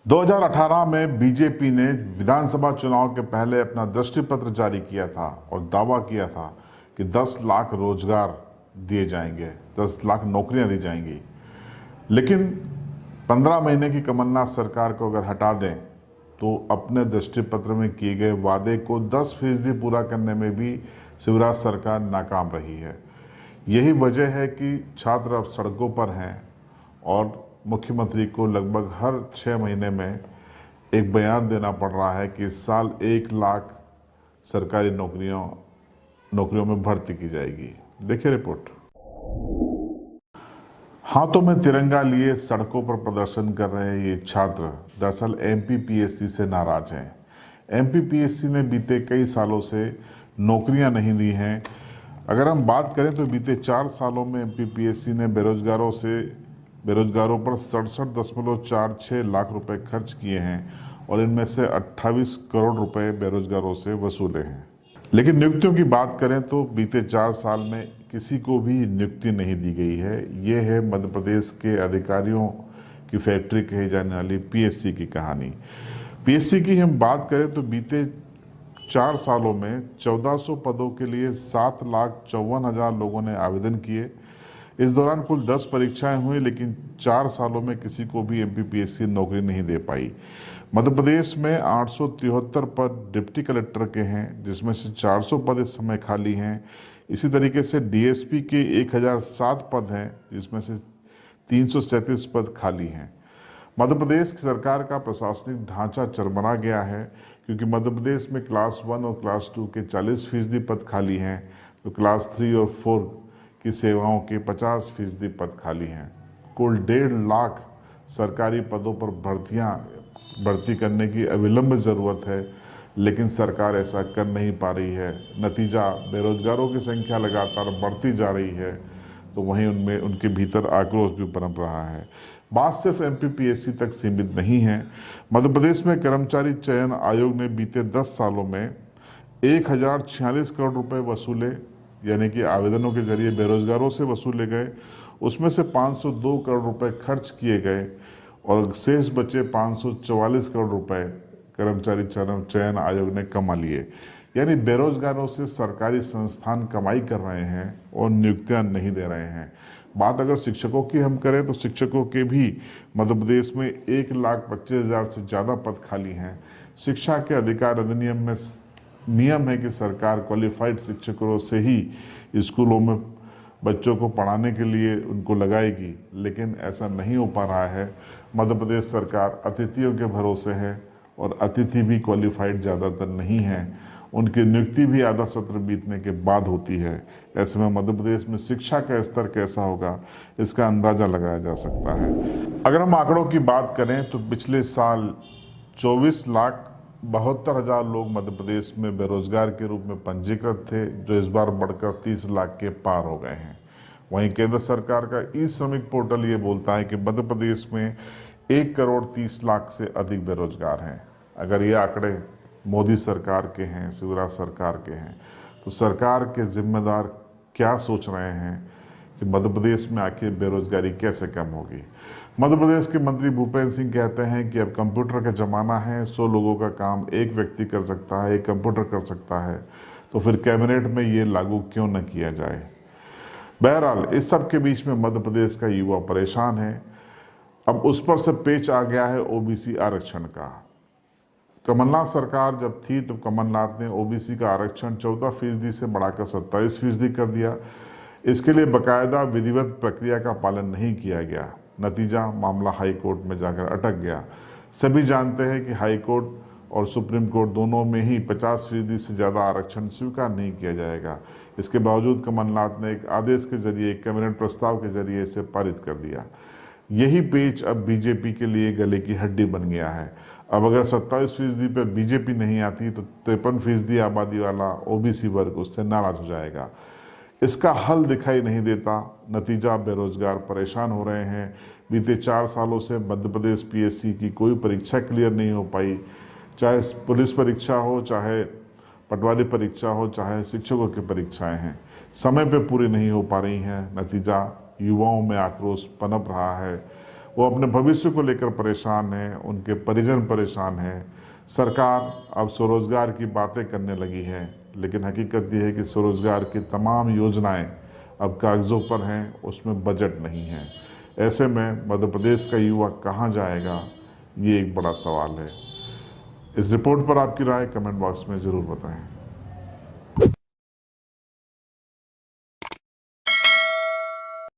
2018 में बीजेपी ने विधानसभा चुनाव के पहले अपना दृष्टि पत्र जारी किया था और दावा किया था कि 10 लाख रोजगार दिए जाएंगे, 10 लाख नौकरियां दी जाएंगी। लेकिन 15 महीने की कमलनाथ सरकार को अगर हटा दें तो अपने दृष्टि पत्र में किए गए वादे को 10% पूरा करने में भी शिवराज सरकार नाकाम रही है। यही वजह है कि छात्र अब सड़कों पर हैं और मुख्यमंत्री को लगभग हर 6 महीने में एक बयान देना पड़ रहा है कि इस साल 1 लाख सरकारी नौकरियों में भर्ती की जाएगी। देखिए रिपोर्ट। हाथों में तिरंगा लिए सड़कों पर प्रदर्शन कर रहे ये छात्र दरअसल एमपीपीएससी से नाराज हैं। एमपीपीएससी ने बीते कई सालों से नौकरियां नहीं दी हैं। अगर हम बात करें तो बीते 4 सालों में एमपीपीएससी ने बेरोजगारों पर 67.46 लाख रुपए खर्च किए हैं और इनमें से 28 करोड़ रुपए बेरोजगारों से वसूले हैं। लेकिन नियुक्तियों की बात करें तो बीते 4 साल में किसी को भी नियुक्ति नहीं दी गई है। ये है मध्य प्रदेश के अधिकारियों की फैक्ट्री कही जाने वाली पीएससी की कहानी। पीएससी की हम बात करें तो बीते 4 सालों में 1400 पदों के लिए 7,54,000 लोगों ने आवेदन किए। इस दौरान कुल 10 परीक्षाएं हुई, लेकिन 4 सालों में किसी को भी एमपीपीएससी नौकरी नहीं दे पाई। मध्य प्रदेश में 873 पद डिप्टी कलेक्टर के हैं, जिसमें से 400 पद इस समय खाली हैं। इसी तरीके से डीएसपी के 1007 पद हैं, जिसमें से 337 पद खाली हैं। मध्य प्रदेश की सरकार का प्रशासनिक ढांचा चरमरा गया है, क्योंकि मध्य प्रदेश में क्लास 1 और क्लास 2 के 40% पद खाली हैं, तो क्लास 3 और 4 की सेवाओं के 50% पद खाली हैं। कुल 1.5 लाख सरकारी पदों पर भर्ती करने की अविलंब ज़रूरत है, लेकिन सरकार ऐसा कर नहीं पा रही है। नतीजा, बेरोजगारों की संख्या लगातार बढ़ती जा रही है, तो वहीं उनके भीतर आक्रोश भी पनप रहा है। बात सिर्फ एमपीपीएससी तक सीमित नहीं है। मध्य प्रदेश में कर्मचारी चयन आयोग ने बीते 10 सालों में 1046 करोड़ रुपए वसूले, यानी कि आवेदनों के जरिए बेरोजगारों से वसूले गए। उसमें से 502 करोड़ रुपए खर्च किए गए और शेष बचे 544 करोड़ रुपए कर्मचारी चयन आयोग ने कमा लिए। यानी बेरोजगारों से सरकारी संस्थान कमाई कर रहे हैं और नियुक्तियां नहीं दे रहे हैं। बात अगर शिक्षकों की हम करें तो शिक्षकों के भी मध्य प्रदेश में 1,25,000 से ज़्यादा पद खाली हैं। शिक्षा के अधिकार अधिनियम में नियम है कि सरकार क्वालिफाइड शिक्षकों से ही स्कूलों में बच्चों को पढ़ाने के लिए उनको लगाएगी, लेकिन ऐसा नहीं हो पा रहा है। मध्य प्रदेश सरकार अतिथियों के भरोसे है और अतिथि भी क्वालिफाइड ज़्यादातर नहीं हैं। उनकी नियुक्ति भी आधा सत्र बीतने के बाद होती है। ऐसे में मध्य प्रदेश में शिक्षा का स्तर कैसा होगा, इसका अंदाज़ा लगाया जा सकता है। अगर हम आंकड़ों की बात करें तो पिछले साल 24,72,000 लोग मध्य प्रदेश में बेरोजगार के रूप में पंजीकृत थे, जो इस बार बढ़कर 30 लाख के पार हो गए हैं। वहीं केंद्र सरकार का ई श्रमिक पोर्टल ये बोलता है कि मध्य प्रदेश में 1,30,00,000 से अधिक बेरोजगार हैं। अगर ये आंकड़े मोदी सरकार के हैं, शिवराज सरकार के हैं, तो सरकार के जिम्मेदार क्या सोच रहे हैं कि मध्य प्रदेश में आखिर बेरोजगारी कैसे कम होगी। मध्य प्रदेश के मंत्री भूपेंद्र सिंह कहते हैं कि अब कंप्यूटर का ज़माना है, 100 लोगों का काम एक व्यक्ति कर सकता है, एक कंप्यूटर कर सकता है, तो फिर कैबिनेट में ये लागू क्यों न किया जाए। बहरहाल इस सब के बीच में मध्य प्रदेश का युवा परेशान है। अब उस पर से पेच आ गया है ओबीसी आरक्षण का। कमलनाथ सरकार जब थी तब कमलनाथ ने ओबीसी का आरक्षण 14% से बढ़ाकर 27% कर दिया। इसके लिए बकायदा विधिवत प्रक्रिया का पालन नहीं किया गया। नतीजा, मामला हाई कोर्ट में जाकर अटक गया। सभी जानते हैं कि हाई कोर्ट और सुप्रीम कोर्ट दोनों में ही 50% से ज़्यादा आरक्षण स्वीकार नहीं किया जाएगा। इसके बावजूद कमलनाथ ने एक आदेश के जरिए, एक कैबिनेट प्रस्ताव के जरिए इसे पारित कर दिया। यही पेच अब बीजेपी के लिए गले की हड्डी बन गया है। अब अगर 27% पर बीजेपी नहीं आती तो 53% आबादी वाला ओबीसी वर्ग उससे नाराज हो जाएगा। इसका हल दिखाई नहीं देता। नतीजा, बेरोजगार परेशान हो रहे हैं। बीते 4 सालों से मध्य प्रदेश पीएससी की कोई परीक्षा क्लियर नहीं हो पाई, चाहे पुलिस परीक्षा हो, चाहे पटवारी परीक्षा हो, चाहे शिक्षकों की परीक्षाएं हैं, समय पे पूरी नहीं हो पा रही हैं। नतीजा, युवाओं में आक्रोश पनप रहा है। वो अपने भविष्य को लेकर परेशान हैं, उनके परिजन परेशान हैं। सरकार अब स्वरोजगार की बातें करने लगी है, लेकिन हकीकत ये है कि स्वरोजगार की तमाम योजनाएं अब कागज़ों पर हैं, उसमें बजट नहीं है। ऐसे में मध्य प्रदेश का युवा कहाँ जाएगा, ये एक बड़ा सवाल है। इस रिपोर्ट पर आपकी राय कमेंट बॉक्स में ज़रूर बताएं।